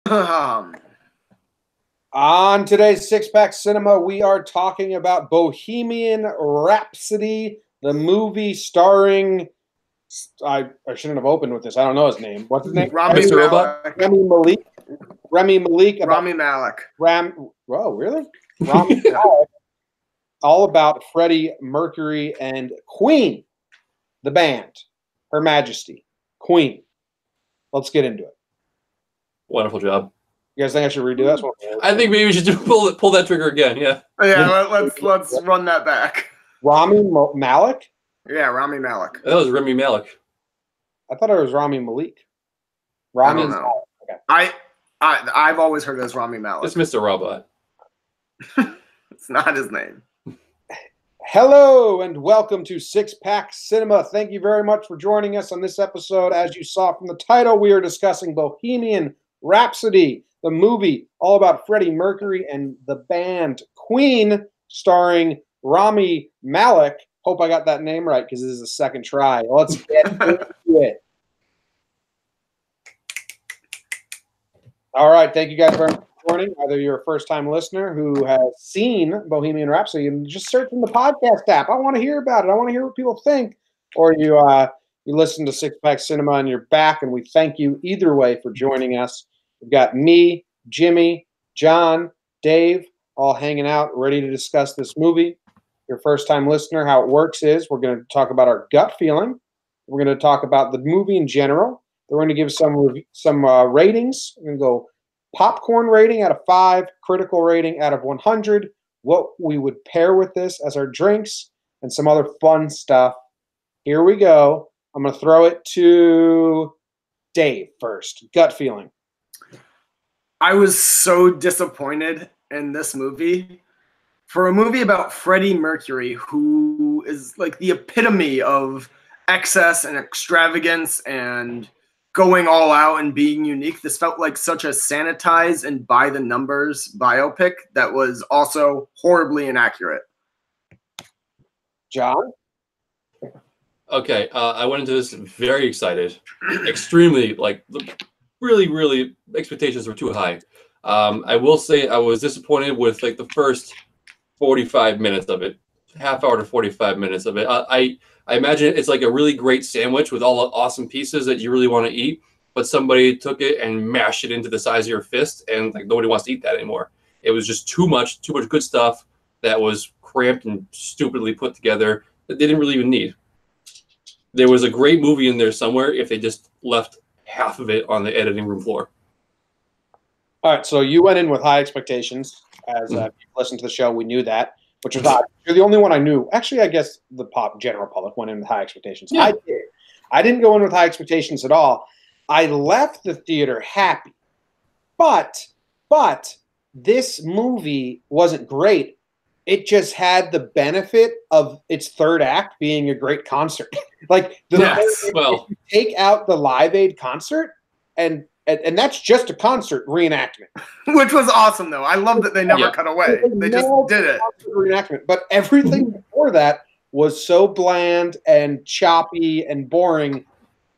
On today's Six Pack Cinema, we are talking about Bohemian Rhapsody, the movie starring. I shouldn't have opened with this. I don't know his name. What's his name? Rami Malek. Rami Malik. Rami Malik. Rami Malek. Whoa, really? Rami Malek. All about Freddie Mercury and Queen, the band, Her Majesty, Queen. Let's get into it. Wonderful job. You guys think I should redo that? I think maybe we should pull that trigger again. Yeah. Yeah. Let's run that back. Rami Malek. Yeah, Rami Malek. That was Rami Malek. I thought it was Rami Malik. Rami. Okay. I've always heard it as Rami Malek. It's Mr. Robot. It's not his name. Hello and welcome to Six Pack Cinema. Thank you very much for joining us on this episode. As you saw from the title, we are discussing Bohemian Rhapsody, the movie all about Freddie Mercury and the band Queen, starring Rami Malek. Hope I got that name right because this is the second try. Let's get into it. All right, thank you guys very much for joining. Either you're a first-time listener who has seen Bohemian Rhapsody and just search in the podcast app. I want to hear about it. I want to hear what people think. Or you listen to Six Pack Cinema and you're back, and we thank you either way for joining us. We've got me, Jimmy, John, Dave, all hanging out, ready to discuss this movie. Your first-time listener, how it works is we're going to talk about our gut feeling. We're going to talk about the movie in general. We're going to give some ratings. We're going to go popcorn rating out of 5, critical rating out of 100, what we would pair with this as our drinks, and some other fun stuff. Here we go. I'm going to throw it to Dave first. Gut feeling. I was so disappointed in this movie. For a movie about Freddie Mercury, who is like the epitome of excess and extravagance and going all out and being unique, this felt like such a sanitized and by-the-numbers biopic that was also horribly inaccurate. John? Okay, I went into this very excited, extremely, really, expectations were too high. I will say I was disappointed with the first 45 minutes of it, half hour to 45 minutes of it. I imagine it's like a really great sandwich with all the awesome pieces that you really want to eat, but somebody took it and mashed it into the size of your fist, and nobody wants to eat that anymore. It was just too much good stuff that was cramped and stupidly put together that they didn't really even need. There was a great movie in there somewhere if they just left half of it on the editing room floor. All right, so you went in with high expectations. As you listened to the show, we knew that, which was odd. You're the only one I knew. Actually, I guess the general public went in with high expectations. Yeah. I did. I didn't go in with high expectations at all. I left the theater happy. But this movie wasn't great. It just had the benefit of its third act being a great concert. If you take out the Live Aid concert, and that's just a concert reenactment. Which was awesome, though. I love that they never cut away. They just did it. Reenactment. But everything before that was so bland and choppy and boring.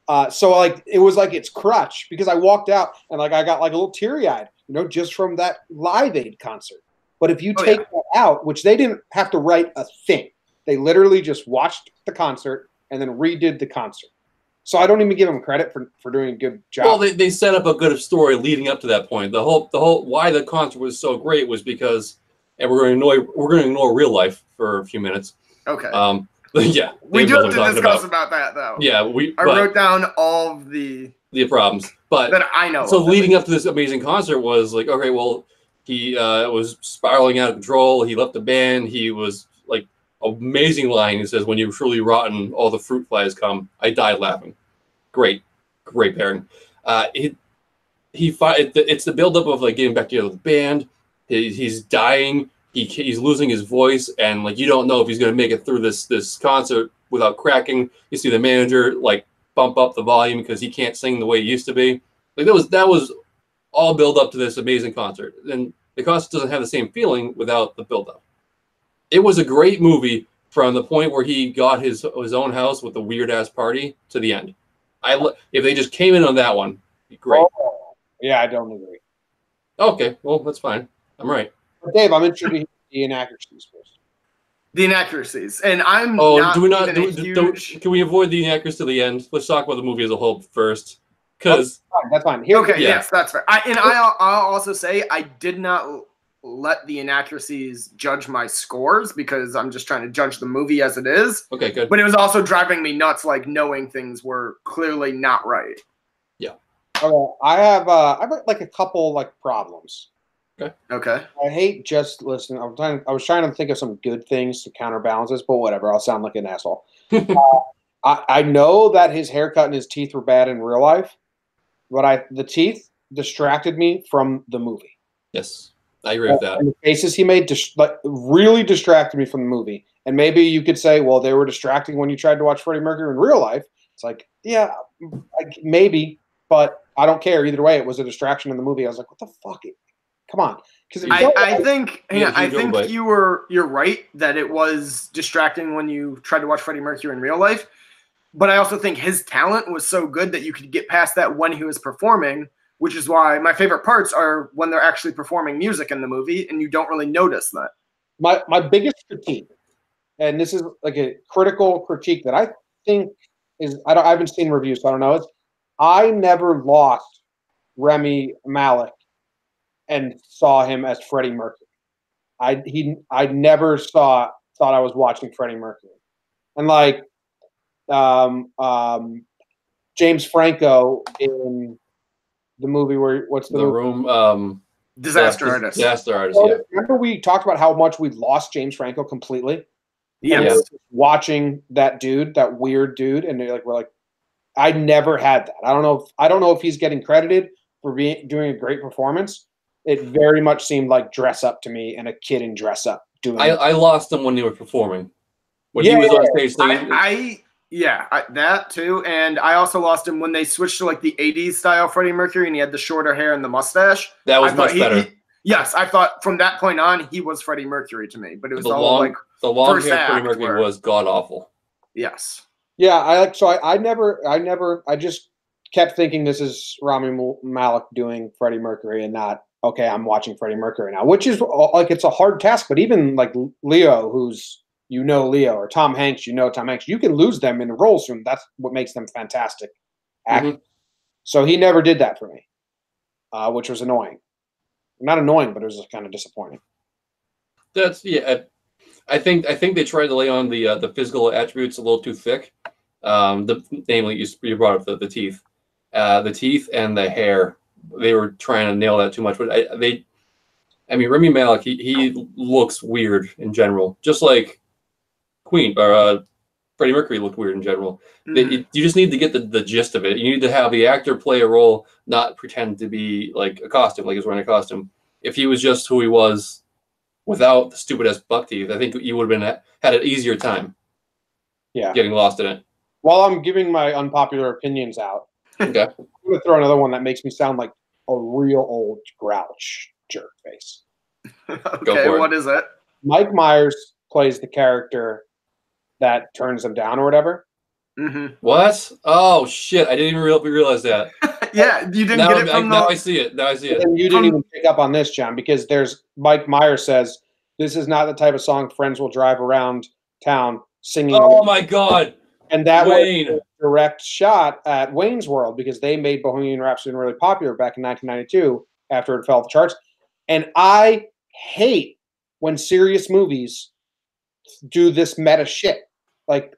It was like its crutch, because I walked out and I got a little teary-eyed, just from that Live Aid concert. But if you take that out, which they didn't have to write a thing, they literally just watched the concert and then redid the concert. So I don't even give them credit for doing a good job. Well, they set up a good story leading up to that point. The whole why the concert was so great was because, and we're going to ignore real life for a few minutes. Okay. Yeah. We do have to discuss about that, though. Yeah, I wrote down all of the problems, but that I know. So leading up to this amazing concert was okay, well, he was spiraling out of control. He left the band. He was amazing line. He says, "When you're truly rotten, all the fruit flies come." I died laughing. Great pairing. It's the buildup of getting back together with the band. He's dying. He's losing his voice, and you don't know if he's going to make it through this concert without cracking. You see the manager bump up the volume because he can't sing the way he used to be. That was all build up to this amazing concert, and the concert doesn't have the same feeling without the build up. It was a great movie from the point where he got his own house with the weird ass party to the end. If they just came in on that one, great. Oh, yeah, I don't agree. Okay, well, that's fine. I'm right. But Dave, I'm interested in the inaccuracies first. The inaccuracies, and I'm Oh, do we not? even a huge. Can we avoid the inaccuracies to the end? Let's talk about the movie as a whole first. Because that's fine. Here, okay, yeah. yes, that's fair. I'll also say I did not let the inaccuracies judge my scores because I'm just trying to judge the movie as it is. Okay, good. But it was also driving me nuts, like knowing things were clearly not right. Yeah. Okay, I have like a couple like problems. Okay. I hate just listening. I was trying to think of some good things to counterbalance this, but whatever. I'll sound like an asshole. I know that his haircut and his teeth were bad in real life, but the teeth distracted me from the movie. Yes, I agree with that. And the faces he made really distracted me from the movie. And maybe you could say, well, they were distracting when you tried to watch Freddie Mercury in real life. It's like, yeah, maybe, but I don't care. Either way, it was a distraction in the movie. I was like, what the fuck? Come on. Because I think you're right that it was distracting when you tried to watch Freddie Mercury in real life. But I also think his talent was so good that you could get past that when he was performing, which is why my favorite parts are when they're actually performing music in the movie and you don't really notice that. My biggest critique, and this is like a critical critique that I think is, I haven't seen reviews, so I don't know, I never lost Rami Malek and saw him as Freddie Mercury. I never thought I was watching Freddie Mercury. And like James Franco in the movie what's the movie? Room Disaster Artist. Disaster Artist, yeah. Remember we talked about how much we lost James Franco completely? Yes. Watching that dude, that weird dude, and we're like, I never had that. I don't know if he's getting credited for doing a great performance. It very much seemed like dress up to me and a kid in dress up doing it. I lost him when they were performing. When he was on stage singing. That too. And I also lost him when they switched to like the 80s style Freddie Mercury and he had the shorter hair and the mustache. That was much better. Yes, I thought from that point on he was Freddie Mercury to me. But it was the long hair Freddie Mercury was god awful. Yes. Yeah, I just kept thinking this is Rami Malek doing Freddie Mercury and not, okay, I'm watching Freddie Mercury now, which is like, it's a hard task. But even like Leo, who's, Leo, or Tom Hanks, Tom Hanks, you can lose them in the roles room. That's what makes them fantastic actors. Mm-hmm. So he never did that for me, which was annoying. Not annoying, but it was kind of disappointing. I think they tried to lay on the physical attributes a little too thick. Namely, you brought up the teeth. The teeth and the hair, they were trying to nail that too much. But Rami Malek, he looks weird in general, just like Queen or Freddie Mercury looked weird in general. Mm-hmm. You just need to get the gist of it. You need to have the actor play a role, not pretend to be like a costume, like he's wearing a costume. If he was just who he was without the stupid ass buck teeth, I think you would have had an easier time. Yeah, getting lost in it. While I'm giving my unpopular opinions out, okay, I'm going to throw another one that makes me sound like a real old grouch jerk face. Okay, what is it? Mike Myers plays the character that turns him down or whatever. Mm-hmm. What? Oh shit! I didn't even realize that. Yeah, you didn't get it from now I see it. Now I see it. And you didn't even pick up on this, John, because Mike Myers says this is not the type of song friends will drive around town singing. Oh my god! And that was a direct shot at Wayne's World because they made Bohemian Rhapsody really popular back in 1992 after it fell off the charts. And I hate when serious movies do this meta shit. Like,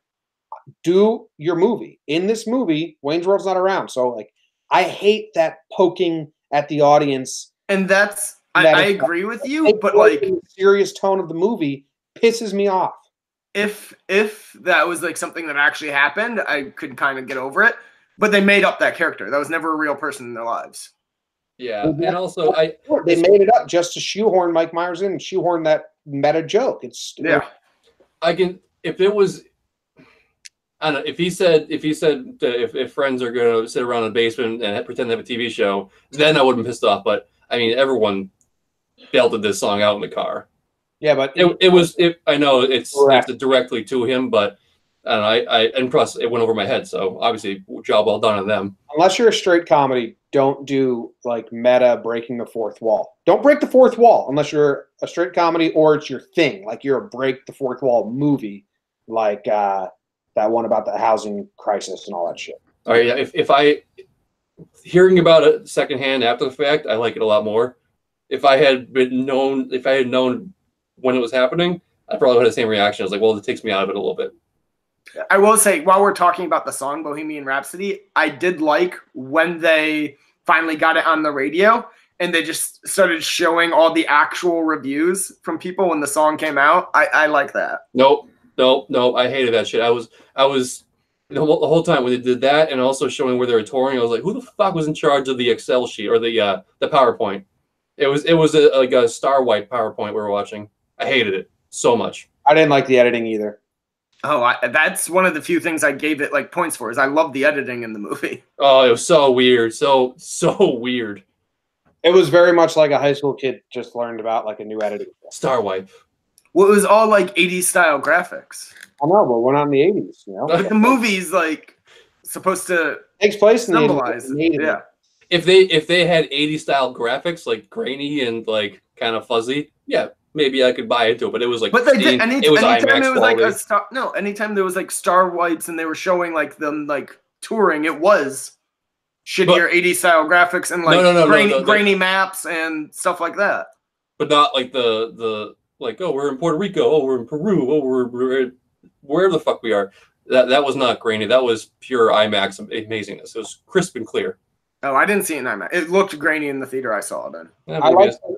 do your movie. In this movie, Wayne's World's not around. So, like, I hate that poking at the audience. And I agree with you, but like the serious tone of the movie pisses me off. If that was like something that actually happened, I could kind of get over it. But they made up that character. That was never a real person in their lives. Yeah, and also they made it up just to shoehorn Mike Myers in and shoehorn that meta joke. It's if it was. I don't know, if he said if friends are going to sit around in the basement and pretend to have a TV show, then I would have been pissed off. But I mean, everyone belted this song out in the car. Yeah, but I know it's directly to him, but I don't know, and plus it went over my head. So obviously, job well done on them. Unless you're a straight comedy don't do like meta breaking the fourth wall. Don't break the fourth wall unless you're a straight comedy or it's your thing. Like you're a break the fourth wall movie, like that one about the housing crisis and all that shit. All right, yeah, if I hearing about it secondhand after the fact, I like it a lot more. If I had known when it was happening, I probably would have the same reaction. I was like, well, it takes me out of it a little bit. I will say, while we're talking about the song Bohemian Rhapsody, I did like when they finally got it on the radio and they just started showing all the actual reviews from people when the song came out. I like that. Nope. I hated that shit. I was the whole time when they did that, and also showing where they were touring. I was like, who the fuck was in charge of the Excel sheet or the PowerPoint? It was like a star white PowerPoint we were watching. I hated it so much. I didn't like the editing either. Oh, that's one of the few things I gave it like points for. Is I love the editing in the movie. Oh, it was so weird, so weird. It was very much like a high school kid just learned about like a new editing. Star wipe. Well, it was all like 80s style graphics. I know, but we're not in the 80s, you know. Like the movie's like supposed to takes place in symbolize. the 80s. Yeah. If they had 80s style graphics, like grainy and like kind of fuzzy, yeah, maybe I could buy into it. But it was like, but they did. it was anytime IMAX there was like quality. a star, no, anytime there was like star wipes and they were showing like them like touring, it was shittier 80s style graphics and like grainy maps and stuff like that. But not like the like, oh, we're in Puerto Rico, oh, we're in Peru, oh, we're wherever the fuck we are. That was not grainy. That was pure IMAX amazingness. It was crisp and clear. Oh, I didn't see it in IMAX. It looked grainy in the theater I saw it in. Yeah,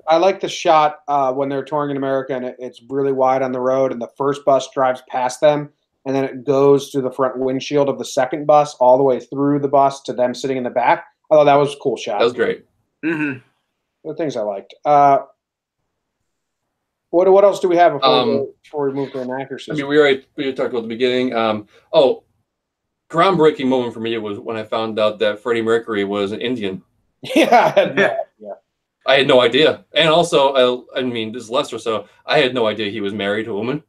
I like the shot when they're touring in America and it's really wide on the road and the first bus drives past them and then it goes through the front windshield of the second bus all the way through the bus to them sitting in the back. I thought that was a cool shot. That was great. Mm-hmm. The things I liked. What else do we have before we move to inaccuracies? I mean, we talked about the beginning. Groundbreaking moment for me was when I found out that Freddie Mercury was an Indian. Yeah. I had no idea. And also, I mean, this is Lester, so I had no idea he was married to a woman.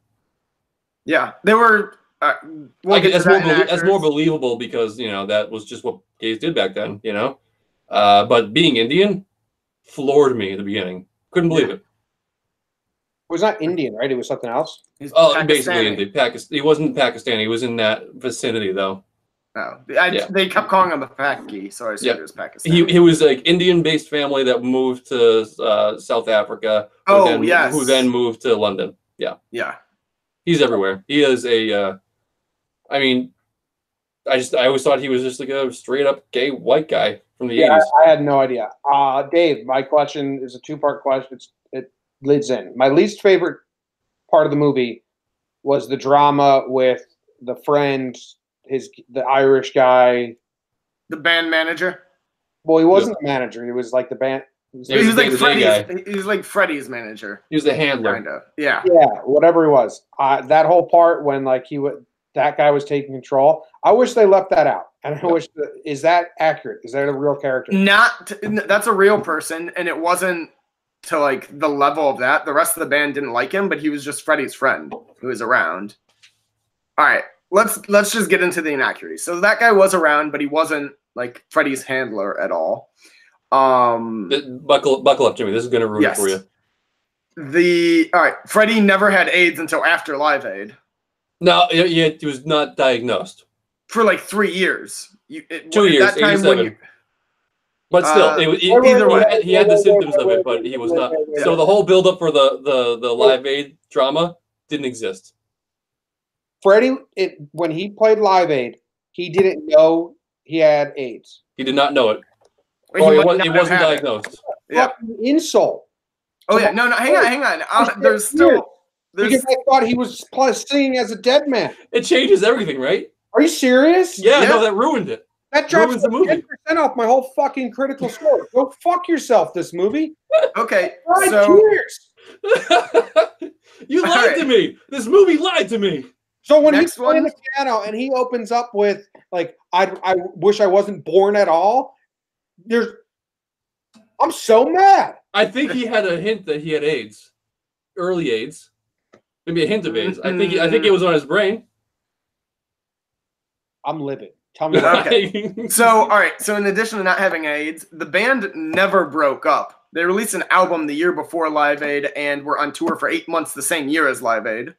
Yeah, they were. That's more believable because, you know, that was just what gays did back then, you know? But being Indian floored me at the beginning. Couldn't believe it. It was not Indian, right? It was something else. Basically Indian. He wasn't Pakistani. He was in that vicinity, though. Oh, they kept calling him a Paki, so I said it was Pakistani. He was like Indian-based family that moved to South Africa. Who then moved to London. Yeah. He's everywhere. He is a. I mean, I always thought he was just like a straight-up gay white guy from the 80s. I had no idea. Dave, my question is a two-part question. It leads in. My least favorite part of the movie was the drama with the friend, the Irish guy, the band manager. Well, he wasn't the manager. He was like the band. He was like Freddie's. He was like Freddie's manager. He was the handler. Kind of. Yeah. Yeah, whatever he was. That whole part when like that guy was taking control. I wish they left that out. And I wish. Is that accurate? Is that a real character? That's a real person, and it wasn't to like the level of that. The rest of the band didn't like him, but he was just Freddie's friend who was around. All right, let's just get into the inaccuracies. So that guy was around, but he wasn't like Freddie's handler at all. Buckle up, Jimmy. This is going to ruin it for you. All right, Freddie never had AIDS until after Live Aid. No, he was not diagnosed for like 3 years. 2 years, 87. But still, either way, he had the symptoms of it, but he was not. So the whole build-up for the Live Aid drama didn't exist. Freddie, when he played Live Aid, he didn't know he had AIDS. He did not know it. He wasn't diagnosed. Yeah. Insult. Oh yeah, no, hang on. There's still because I thought he was singing as a dead man. It changes everything, right? Are you serious? Yeah, no, that ruined it. That drops the movie 10% off my whole fucking critical score. Go fuck yourself, this movie. Okay, cheers. You lied to me. This movie lied to me. So when he's playing the piano and he opens up with like, I wish I wasn't born at all. I'm so mad. I think he had a hint that he had AIDS, early AIDS, maybe a hint of AIDS. I think it was on his brain. I'm livid. Tell me. Okay. So, all right. So, in addition to not having AIDS, the band never broke up. They released an album the year before Live Aid and were on tour for 8 months the same year as Live Aid.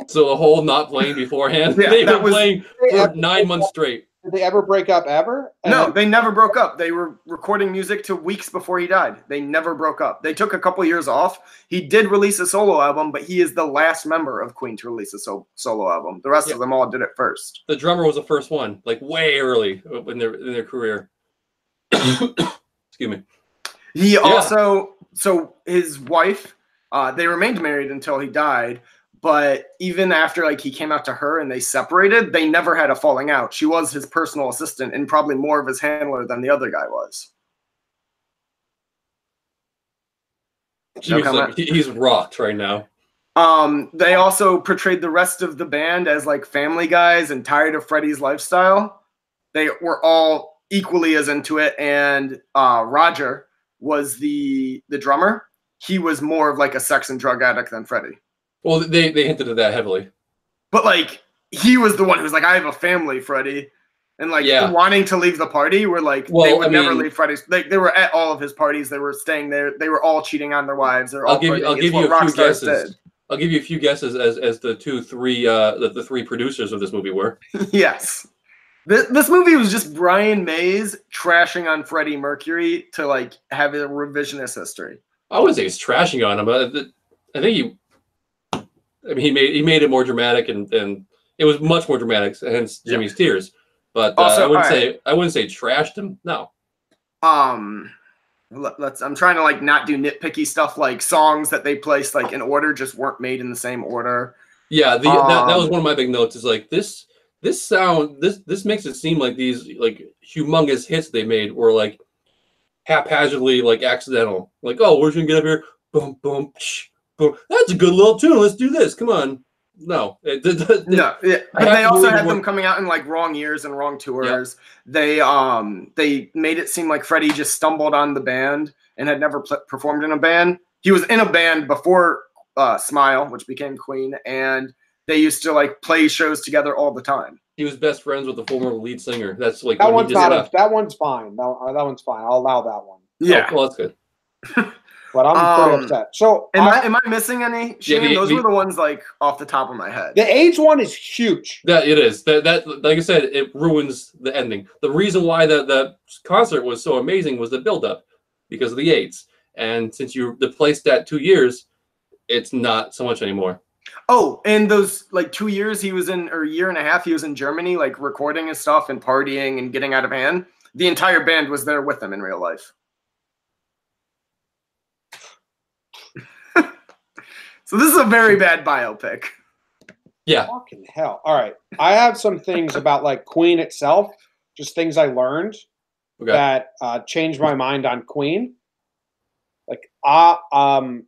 So the whole not playing beforehand, Yeah, they were playing for 9 months straight. Did they ever break up ever? No, they never broke up. They were recording music to weeks before he died. They never broke up. They took a couple years off. He did release a solo album, but he is the last member of Queen to release a solo album. The rest of them all did it first. The drummer was the first one, like way early in their career. Excuse me. He also, so his wife, they remained married until he died. But even after like he came out to her and they separated, they never had a falling out. She was his personal assistant and probably more of his handler than the other guy was. He's rocked right now. They also portrayed the rest of the band as like family guys and tired of Freddie's lifestyle. They were all equally as into it. And Roger was the drummer. He was more of like a sex and drug addict than Freddie. Well, they hinted at that heavily. But, like, he was the one who was like, I have a family, Freddie. And, like, wanting to leave the party were, like, they would never leave Freddie's. They were at all of his parties. They were staying there. They were all cheating on their wives. I'll give you a few guesses. I'll give you a few guesses as the the three producers of this movie were. Yes. This movie was just Brian Mays trashing on Freddie Mercury to, like, have a revisionist history. I wouldn't say he's trashing on him, but I think he made it more dramatic, and it was much more dramatic, hence Jimmy's tears. But also, I wouldn't say trashed him. No. I'm trying to like not do nitpicky stuff like songs that they placed like in order just weren't made in the same order. Yeah, that was one of my big notes. Is like this sound this makes it seem like these like humongous hits they made were like haphazardly like accidental. Like, oh, we're just gonna get up here, boom, boom, psh. That's a good little tune. Let's do this. Come on. No. But they also had them coming out in like wrong years and wrong tours. Yep. They made it seem like Freddie just stumbled on the band and had never performed in a band. He was in a band before Smile, which became Queen, and they used to like play shows together all the time. He was best friends with the former lead singer. That's like that one's fine. That one's fine. I'll allow that one. Yeah. Oh, well, that's good. But I'm pretty upset. So am I missing any? Shane, those were the ones like off the top of my head. The AIDS one is huge. That it is. That like I said, it ruins the ending. The reason why the concert was so amazing was the build-up because of the AIDS. And since you replaced that 2 years, it's not so much anymore. Oh, and those like 2 years he was in, or a year and a half he was in Germany, like recording his stuff and partying and getting out of hand. The entire band was there with him in real life. So this is a very bad biopic. Yeah. Fucking hell. All right. I have some things about like Queen itself, just things I learned that changed my mind on Queen. Like all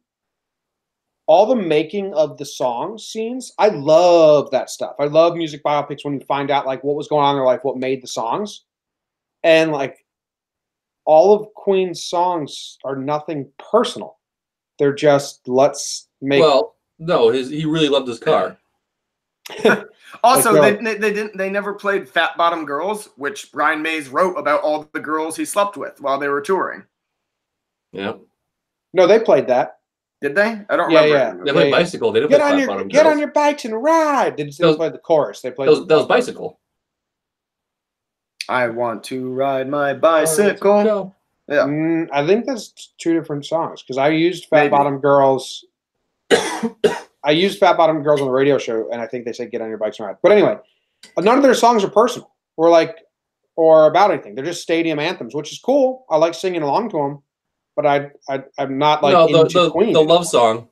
the making of the song scenes, I love that stuff. I love music biopics when you find out like what was going on in their life, what made the songs. And like all of Queen's songs are nothing personal. They're just let's make. Well, no, he really loved his car. Also, they never played Fat Bottom Girls, which Brian Mays wrote about all the girls he slept with while they were touring. Yeah. No, they played that. Did they? I don't remember. Yeah. They played Bicycle. They didn't play Fat Bottom Girls. Get on your bikes and ride. They played the chorus. They played that was Bicycle. I want to ride my bicycle. Yeah, I think that's two different songs because I used Fat Bottom Girls. I used Fat Bottom Girls on the radio show, and I think they said "Get on your bikes and ride." But anyway, none of their songs are personal or about anything. They're just stadium anthems, which is cool. I like singing along to them, but I'm not like into Queen. The love song.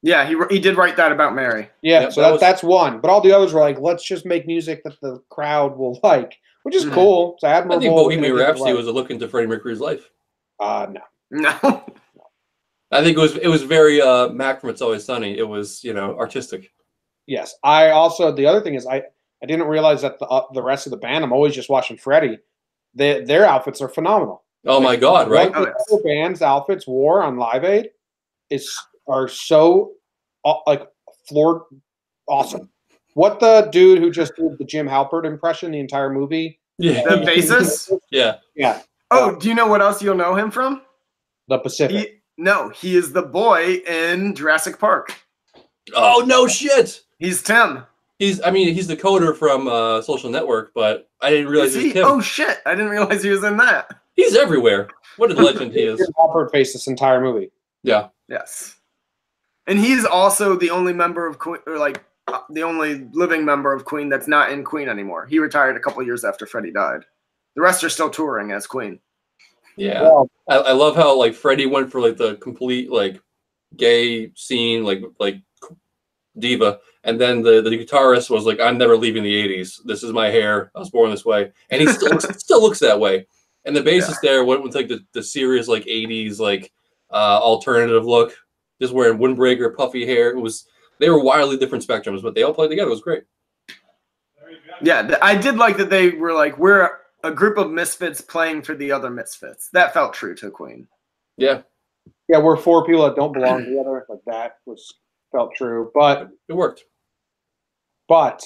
Yeah, he did write that about Mary. Yeah, so that's one. But all the others were like, let's just make music that the crowd will like. Which is cool. It's admirable. I think Bohemian Rhapsody was a look into Freddie Mercury's life. No. I think it was very Mac from It's Always Sunny. It was artistic. Yes. I also the other thing is I didn't realize that the rest of the band. I'm always just watching Freddie. Their outfits are phenomenal. Oh my God! Right. What the other band's outfits wore on Live Aid are so like floored awesome. What the dude who just did the Jim Halpert impression the entire movie? Yeah. The bassist? Yeah. Yeah. Oh, do you know what else you'll know him from? The Pacific. He is the boy in Jurassic Park. Oh no shit. He's Tim. He's the coder from Social Network, but I didn't realize he was Tim. Oh shit! I didn't realize he was in that. He's everywhere. What a legend he is. Jim Halpert faced this entire movie. Yeah. Yes. And he's also the only member of Queen, or like the only living member of Queen that's not in Queen anymore. He retired a couple years after Freddie died. The rest are still touring as Queen. Yeah. Wow. I love how like Freddie went for like the complete like gay scene, like diva, and then the guitarist was like, I'm never leaving the 80s. This is my hair. I was born this way. And he still looks that way. And the bassist there went with like the serious like 80s like alternative look, just wearing windbreaker, puffy hair. They were wildly different spectrums, but they all played together. It was great. Yeah, I did like that they were like, we're a group of misfits playing for the other misfits. That felt true to Queen. Yeah. Yeah, we're four people that don't belong together. Like that felt true. But it worked. But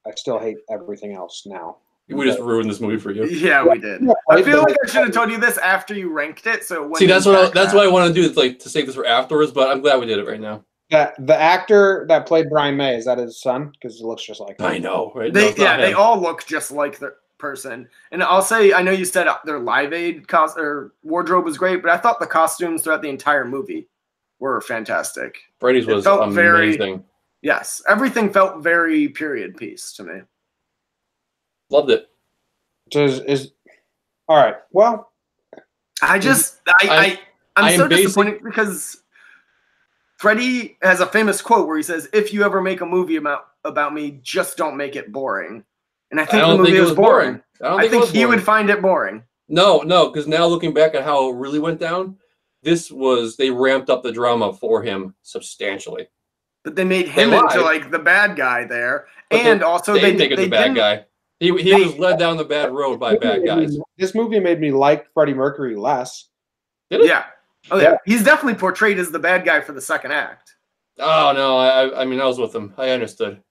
I still hate everything else now. We just ruined this movie for you. Yeah, we did. Yeah, I feel like I should have told you this after you ranked it. So see, that's what I want to do. Is like to save this for afterwards. But I'm glad we did it right now. Yeah, the actor that played Brian May, is that his son? Because he looks just like him. I know, right? They all look just like the person. And I'll say, I know you said their Live Aid wardrobe was great, but I thought the costumes throughout the entire movie were fantastic. Brady's was amazing. Yes, everything felt very period piece to me. Loved it. Is all right. Well, I'm so disappointed because Freddie has a famous quote where he says, "If you ever make a movie about me, just don't make it boring." And I think the movie was boring. I think he would find it boring. No, because now looking back at how it really went down, they ramped up the drama for him substantially. But they made him into like the bad guy there, and also they make him the bad guy. He was led down the bad road by bad guys. This movie made me like Freddie Mercury less. Did it? Yeah. Oh yeah. He's definitely portrayed as the bad guy for the second act. Oh no, I mean I was with him. I understood.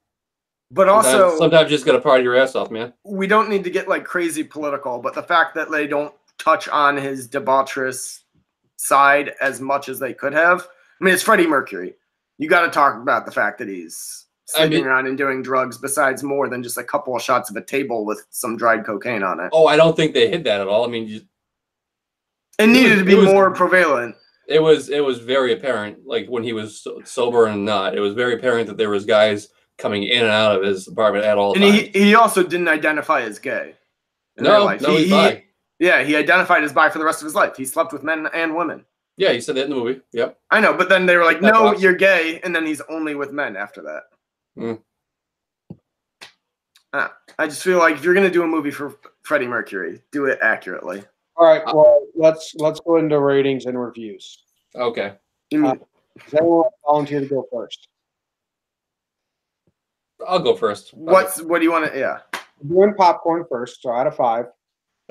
But also sometimes you just gotta party your ass off, man. We don't need to get like crazy political, but the fact that they don't touch on his debaucherous side as much as they could have. I mean, it's Freddie Mercury. You got to talk about the fact that he's sleeping around and doing drugs besides more than just a couple of shots of a table with some dried cocaine on it. Oh, I don't think they hid that at all. I mean, it needed to be more prevalent. It was very apparent, like when he was sober and not. It was very apparent that there was guys coming in and out of his apartment at all times. And he also didn't identify as gay. No, he's bi. Yeah, he identified as bi for the rest of his life. He slept with men and women. Yeah, he said that in the movie. Yep. I know, but then they were like, no, you're gay, and then he's only with men after that. I just feel like if you're going to do a movie for Freddie Mercury, do it accurately. All right, well, let's go into ratings and reviews. Okay. Does anyone volunteer to go first? I'll go first. What do you want to? Yeah. I'm doing popcorn first, so out of 5.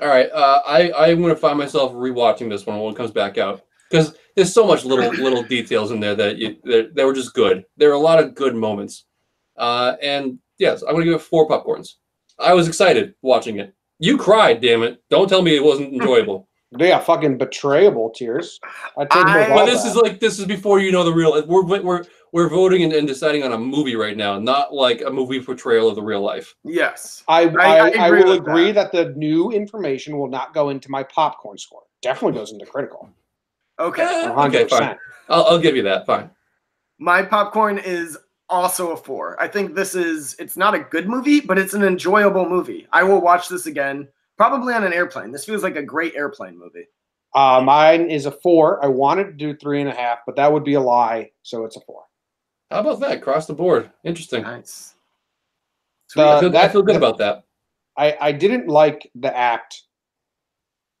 All right. I'm going to find myself rewatching this one when it comes back out because there's so much little details in there that they were just good. There were a lot of good moments. And yes, I'm going to give it 4 popcorns. I was excited watching it. You cried, damn it! Don't tell me it wasn't enjoyable. Yeah, fucking betrayable tears. But this is before you know the real. We're voting and deciding on a movie right now, not like a movie portrayal of the real life. Yes, I will agree that the new information will not go into my popcorn score. Definitely goes into critical. Okay. 100%. Okay, fine. I'll give you that. Fine. My popcorn is also a 4. I think it's not a good movie, but it's an enjoyable movie. I will watch this again, probably on an airplane. This feels like a great airplane movie. Mine is a 4. I wanted to do 3.5, but that would be a lie, so it's a 4. How about that? Across the board. Interesting. Nice. I feel good about that. I didn't like the act.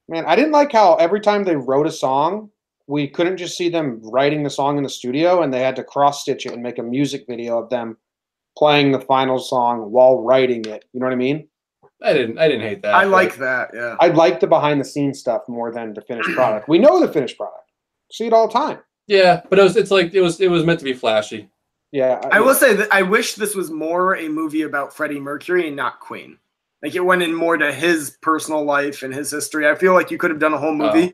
Man, I didn't like how every time they wrote a song, we couldn't just see them writing the song in the studio, and they had to cross-stitch it and make a music video of them playing the final song while writing it. You know what I mean? I didn't hate that. I like that, yeah. I like the behind-the-scenes stuff more than the finished product. We know the finished product. See it all the time. Yeah, but it was meant to be flashy. Yeah, I will say that I wish this was more a movie about Freddie Mercury and not Queen. Like it went in more to his personal life and his history. I feel like you could have done a whole movie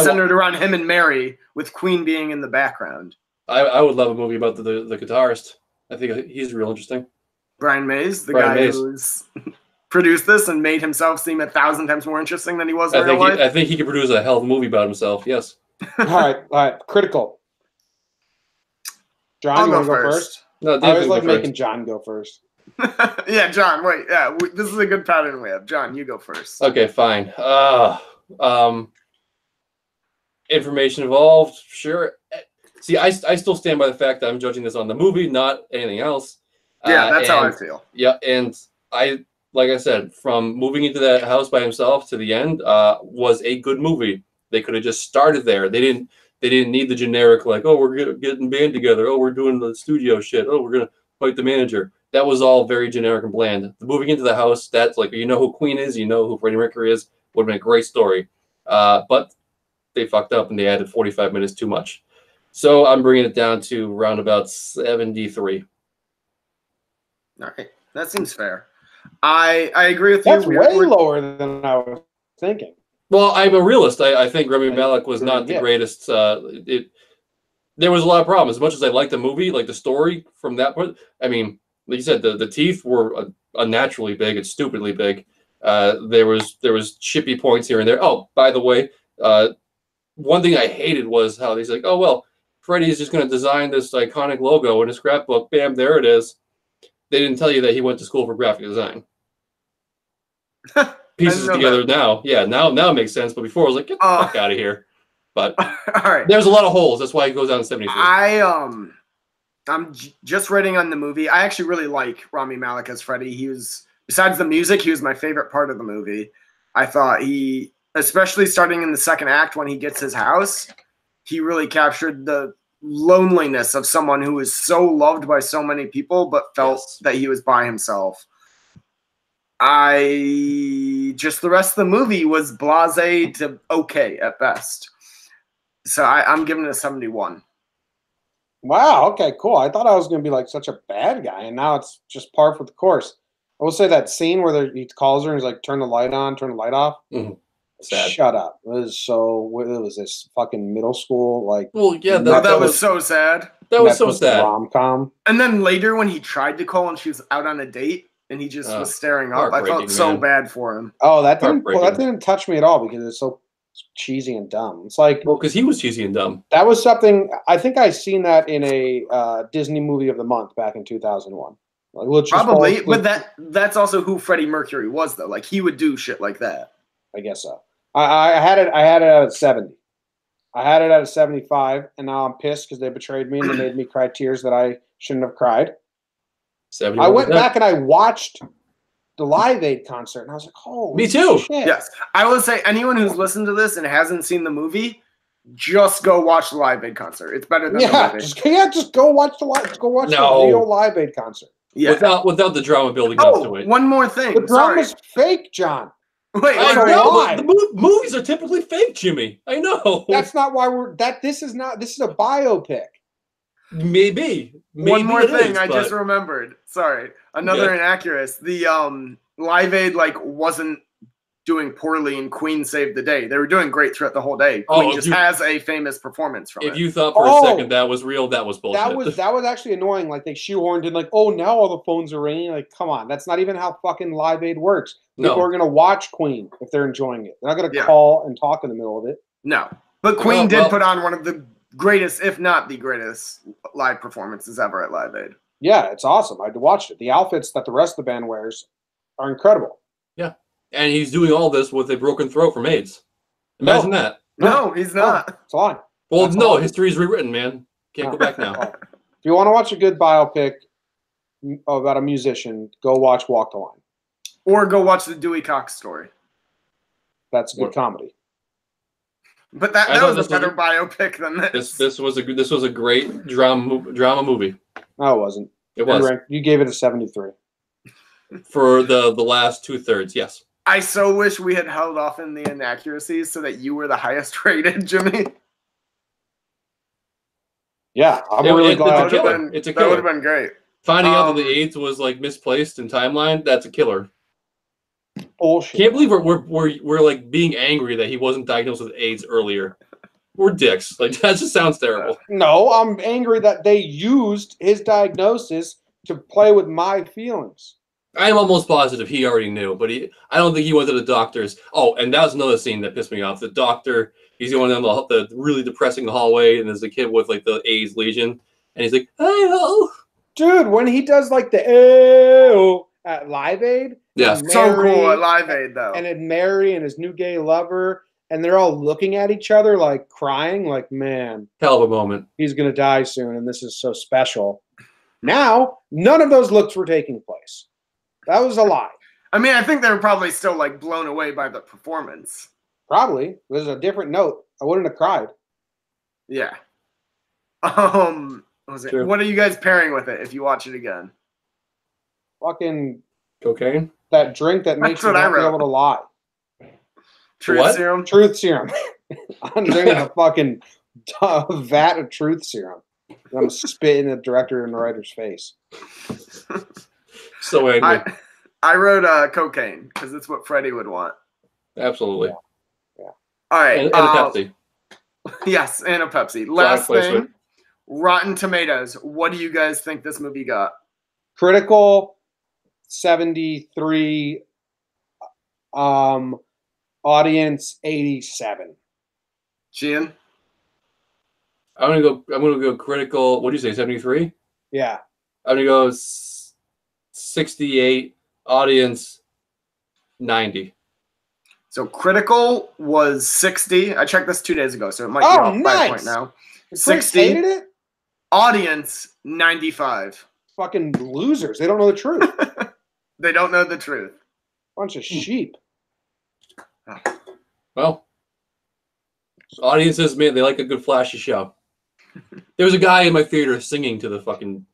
centered around him and Mary, with Queen being in the background. I would love a movie about the guitarist. I think he's real interesting. Brian Mays, the guy who's produced this and made himself seem 1,000 times more interesting than he was in real life. I think he could produce a hell of a movie about himself. Yes. All right. Critical. John, you want to go first? No, I always like making John go first. Yeah, John. Wait. Yeah, this is a good pattern we have. John, you go first. Okay, fine. Information evolved. Sure. See, I still stand by the fact that I'm judging this on the movie, not anything else. Yeah, that's how I feel. Yeah, and like I said, from moving into that house by himself to the end, was a good movie. They could have just started there. They didn't need the generic, like, oh, we're getting band together. Oh, we're doing the studio shit. Oh, we're going to fight the manager. That was all very generic and bland. The moving into the house, that's like, you know who Queen is, you know who Freddie Mercury is, would have been a great story. But they fucked up and they added 45 minutes too much. So I'm bringing it down to round about 73. All right. That seems fair. I agree with you. That's way lower than I was thinking. Well, I'm a realist. I think Rami Malek was not the greatest. There was a lot of problems. As much as I liked the movie, like the story from that point, I mean, like you said, the teeth were unnaturally big and stupidly big. There was chippy points here and there. Oh, by the way, one thing I hated was how he's like, oh, well, Freddie's just going to design this iconic logo in a scrapbook. Bam, there it is. They didn't tell you that he went to school for graphic design. Pieces together now. Yeah, now it makes sense. But before I was like, get the fuck out of here. But all right. There's a lot of holes. That's why it goes down to 73. I'm just writing on the movie. I actually really like Rami Malek as Freddie. He was, besides the music, he was my favorite part of the movie. I thought he, especially starting in the second act when he gets his house, he really captured the loneliness of someone who was so loved by so many people but felt that he was by himself. The rest of the movie was blasé to okay at best. So I'm giving it a 71. Wow, okay, cool. I thought I was going to be like such a bad guy, and now it's just par for the course. I will say that scene where he calls her and he's like, turn the light on, turn the light off. Mm-hmm. Shut up. It was this fucking middle school, like. Well, yeah, that was so sad. That was so sad. Rom-com. And then later when he tried to call and she was out on a date and he just was staring up, I felt so bad for him. Oh, that didn't touch me at all because it's so cheesy and dumb. It's like, well, because he was cheesy and dumb. That was something, I think I seen that in a Disney movie of the month back in 2001. Like, probably, but that's also who Freddie Mercury was, though. Like, he would do shit like that. I guess so. I had it at 70. I had it at a 75, and now I'm pissed because they betrayed me and they made me cry tears that I shouldn't have cried. I went back and I watched the Live Aid concert, and I was like, "Oh, me too." Shit. Yes, I will say anyone who's listened to this and hasn't seen the movie, just go watch the Live Aid concert. It's better than the movie. Just go watch the real Live Aid concert. Yeah, without the drama building up to it. One more thing. The drama's fake, John. Wait, I know, the movies are typically fake, Jimmy. I know. That's not why this is a biopic. Maybe one more thing I just remembered. Sorry. Another inaccuracy. The Live Aid wasn't doing poorly and Queen saved the day. They were doing great throughout the whole day. Queen just has a famous performance from it. If you thought for a second that was real, that was bullshit. That was actually annoying. Like they shoehorned in now all the phones are ringing. Like, come on, that's not even how fucking Live Aid works. People are gonna watch Queen if they're enjoying it. They're not gonna call and talk in the middle of it. No. But Queen did put on one of the greatest, if not the greatest, live performances ever at Live Aid. Yeah, it's awesome. I watched it. The outfits that the rest of the band wears are incredible. Yeah. And he's doing all this with a broken throat from AIDS. Imagine that. No, he's not. It's a lie. Well, history's rewritten, man. Can't go back now. If you want to watch a good biopic about a musician, go watch Walk the Line. Or go watch the Dewey Cox story. That's a good comedy. But that was a better biopic than this. This was a great drama movie. No, it wasn't. It was. You gave it a 73. For the last 2/3, yes. I so wish we had held off in the inaccuracies so that you were the highest rated, Jimmy. Yeah, I'm really glad. It's a killer. It's a That would have killer. been great. Finding out that the AIDS was like misplaced in timeline, that's a killer. Bullshit. Can't believe we're like being angry that he wasn't diagnosed with AIDS earlier. We're dicks. Like that just sounds terrible. No, I'm angry that they used his diagnosis to play with my feelings. I'm almost positive he already knew, but I don't think he went to the doctors. Oh, and that was another scene that pissed me off. The doctor, he's going down the really depressing hallway, and there's a kid with like the AIDS lesion, and he's like, "Hey-ho." Dude, when he does like the "ew" at Live Aid, Yeah, So cool at Live Aid though. and then Mary and his new gay lover, and they're all looking at each other like crying, like, man, hell of a moment. he's gonna die soon, and this is so special. Now, none of those looks were taking place. That was a lie. I mean, I think they were probably still like blown away by the performance. Probably. It was a different note. I wouldn't have cried. Yeah. What was it? True. What are you guys pairing with it if you watch it again? Fucking Cocaine. that drink that makes you what I not be wrote. able to lie. Truth What? serum? Truth serum. I'm drinking a fucking vat of truth serum. I'm gonna spit in the director and the writer's face. So angry. I wrote cocaine because it's what Freddie would want. Absolutely. All right. And a Pepsi. Yes, and a Pepsi. Last thing, placement. Rotten Tomatoes. What do you guys think this movie got? Critical 73, audience 87. Gian? I'm gonna go critical. What do you say? 73. Yeah. I'm gonna go 68. Audience 90. So critical was 60. I checked this 2 days ago, so it might be Oh, off by a nice. point now. Critics 60. hated it? Audience 95. Fucking losers. They don't know the truth. They don't know the truth. Bunch of sheep. Well, audiences, man, they like a good flashy show. There was a guy in my theater singing to the fucking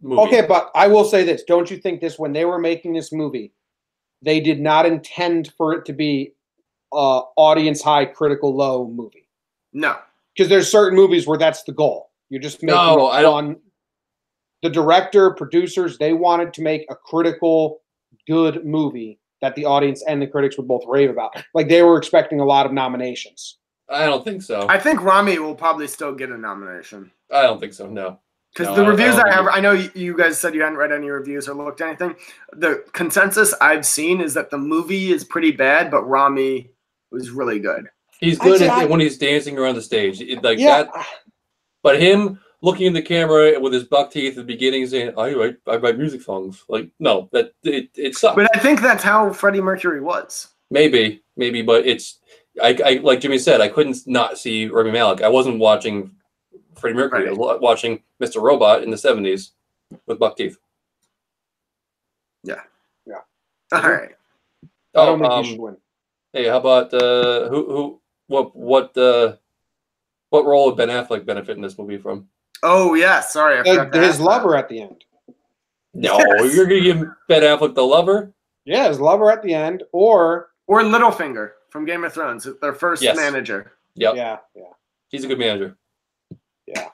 movie. Okay, but I will say this. Don't you think this, when they were making this movie, they did not intend for it to be audience high, critical low movie? No. Because there's certain movies where that's the goal. You're just making No, it fun. The director, producers, they wanted to make a critical, good movie that the audience and the critics would both rave about. Like, they were expecting a lot of nominations. I don't think so. I think Rami will probably still get a nomination. I don't think so. No. Because No, the reviews I don't I have, think I know you guys said you hadn't read any reviews or looked at anything. The consensus I've seen is that the movie is pretty bad, but Rami was really good. He's good at when he's dancing around the stage. That. But him looking in the camera with his buck teeth at the beginning saying, I write music songs. Like, no, that it sucks. But I think that's how Freddie Mercury was. Maybe, but it's I like Jimmy said, I couldn't not see Rami Malek. I wasn't watching Freddie Mercury. Right. I was watching Mr. Robot in the 70s with buck teeth. Yeah. Yeah. All right. I don't think he should win. Hey, how about what role would Ben Affleck benefit in this movie from? Oh, yeah. Sorry. I forgot to His ask that. lover at the end. No, Yes. you're gonna give Ben Affleck the lover? Yeah, his lover at the end, or Littlefinger from Game of Thrones, their first manager. Yep. yeah. He's a good manager. Yeah.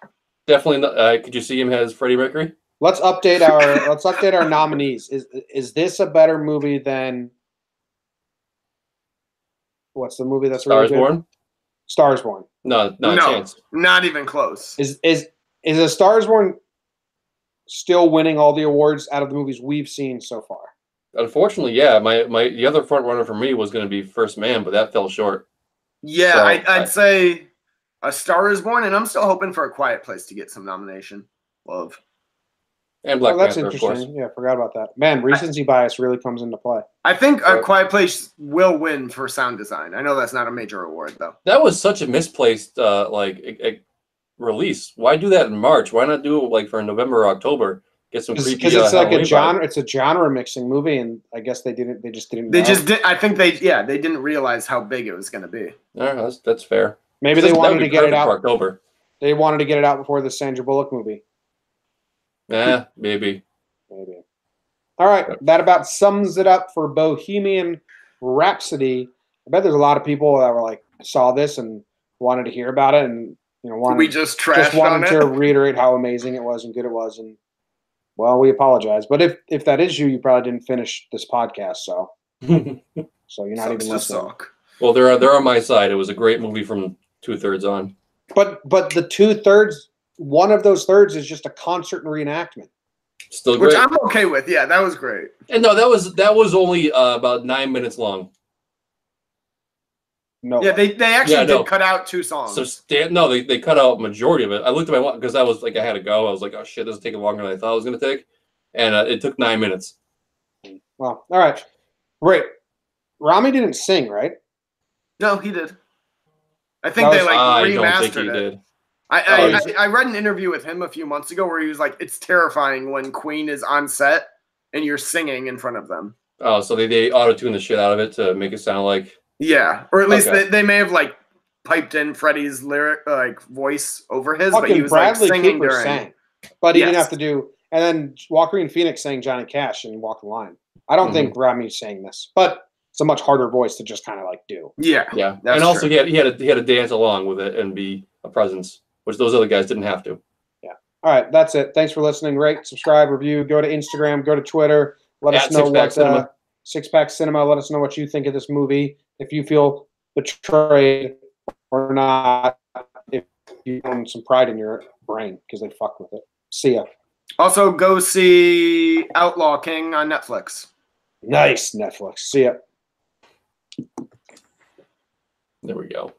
Definitely. Could you see him as Freddie Mercury? Let's update our nominees. Is this a better movie than what's the movie that's really Stars good? Born? Stars Born. No, not a chance. Not even close. Is a Stars Born still winning all the awards out of the movies we've seen so far? Unfortunately, yeah. The other front runner for me was going to be First Man, but that fell short. Yeah, So, I'd say A Star Is Born, and I'm still hoping for A Quiet Place to get some nomination. Love. And Black that's Panther, of course. interesting. Yeah, I forgot about that. Man, recency bias really comes into play. I think A Quiet Place will win for sound design. I know that's not a major award, though. That was such a misplaced release. Why do that in March? Why not do it like for November or October? Get some creepy. Because it's like Halloween a genre. vibe. It's a genre mixing movie, and I guess they just didn't. They know. just did. I think they didn't realize how big it was going to be. All right, that's fair. Maybe they wanted to get it out for October. They wanted to get it out before the Sandra Bullock movie. Yeah, maybe. All right, that about sums it up for Bohemian Rhapsody. I bet there's a lot of people that were like saw this and wanted to hear about it, and we just trashed on wanted it. to reiterate how amazing it was and good it was, and well, we apologize. But if that is you, you probably didn't finish this podcast, so you're not even listening. Well, they're on my side. It was a great movie from 2/3 on. But the 2/3, one of those thirds is just a concert and reenactment. Still great. Which I'm okay with. Yeah, that was great. And no, that was only about 9 minutes long. No. Yeah, they actually did cut out 2 songs. So they cut out majority of it. I looked at my watch because I was like, I had to go. I was like, oh shit, this is taking longer than I thought it was going to take, and it took 9 minutes. Well, all right, great. Rami didn't sing, right? No, he did. I think they remastered it. I read an interview with him a few months ago where he was like, "It's terrifying when Queen is on set and you're singing in front of them." Oh, so they auto-tuned the shit out of it to make it sound like. Yeah, or at least they may have piped in Freddie's voice over his, but he was Bradley singing Cooper during. Sang, but he didn't have to do. And then Joaquin Phoenix sang Johnny Cash and Walk the Line. I don't think Rami sang this, but it's a much harder voice to just kind of do. Yeah, and also true. he had to dance along with it and be a presence, which those other guys didn't have to. Yeah. All right, that's it. Thanks for listening. Rate, subscribe, review. Go to Instagram. Go to Twitter. Let us know what Six Pack Cinema. Let us know what you think of this movie. If you feel betrayed or not. If you own some pride in your brain because they fucked with it. See ya. Also, go see Outlaw King on Netflix. Nice, Netflix. See ya. There we go.